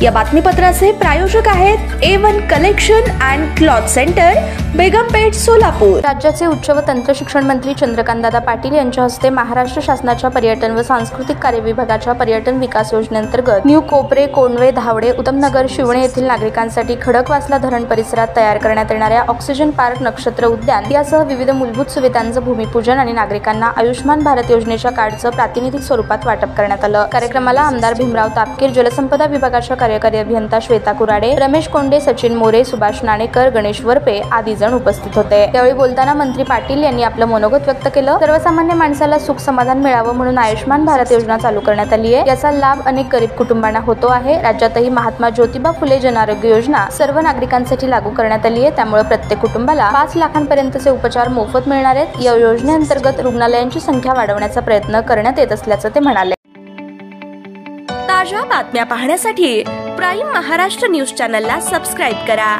या बातमीपत्राचे प्रायोजक आहेत A1 collection and cloth centre, Begumpeth, Solapur. राज्याचे उच्च व तंत्र शिक्षण मंत्री चंद्रकांतदादा पाटील यांच्या हस्ते महाराष्ट्र शासनाच्या पर्यटन व सांस्कृतिक कार्य विभागाच्या पर्यटन विकास योजनेअंतर्गत न्यू कोपरे, कोंडवे, धावडे, उत्तमनगर, शिवणे येथील नागरिकांसाठी खडकवासला धरण परिसरात तयार करण्यात येणाऱ्या ऑक्सिजन पार्क, नक्षत्र उद्यान यासह विविध मूलभूत सुविधांचं भूमिपूजन आणि नागरिकांना आयुष्मान भारत योजनेच्या कार्डचं प्रातिनिधिक स्वरूपात वाटप करण्यात आलं। कार्यक्रमाला आमदार भीमराव तापकीर, जलसंपदा विभागाच्या कार्यकारी अभियंता श्वेता कुराडे, रमेश कोंडे, सचिन मोरे, सुभाष नाणेकर, गणेश वरपे आदी जण उपस्थित होते। त्यावेळी बोलताना मंत्री पाटील यांनी आपलं मनोगत व्यक्त केलं। सर्वसामान्य माणसाला सुख समाधान मिळावं म्हणून आयुष्मान भारत योजना चालू करण्यात आली आहे। याचा लाभ अनेक गरीब कुटुंबांना होतो आहे। राज्यातही महात्मा ज्योतिबा फुले जन आरोग्य योजना सर्व नागरिकांसाठी लागू करण्यात आली आहे। त्यामुळे प्रत्येक कुटुंबाला 5 लाखांपर्यंतचे उपचार मोफत मिळणार आहेत। या योजनेअंतर्गत रुग्णालयांची संख्या वाढवण्याचा प्रयत्न करण्यात येत असल्याचं ते म्हणाले। ताज्या बातम्या पाहण्यासाठी प्राईम महाराष्ट्र न्यूज चॅनलला सबस्क्राईब करा।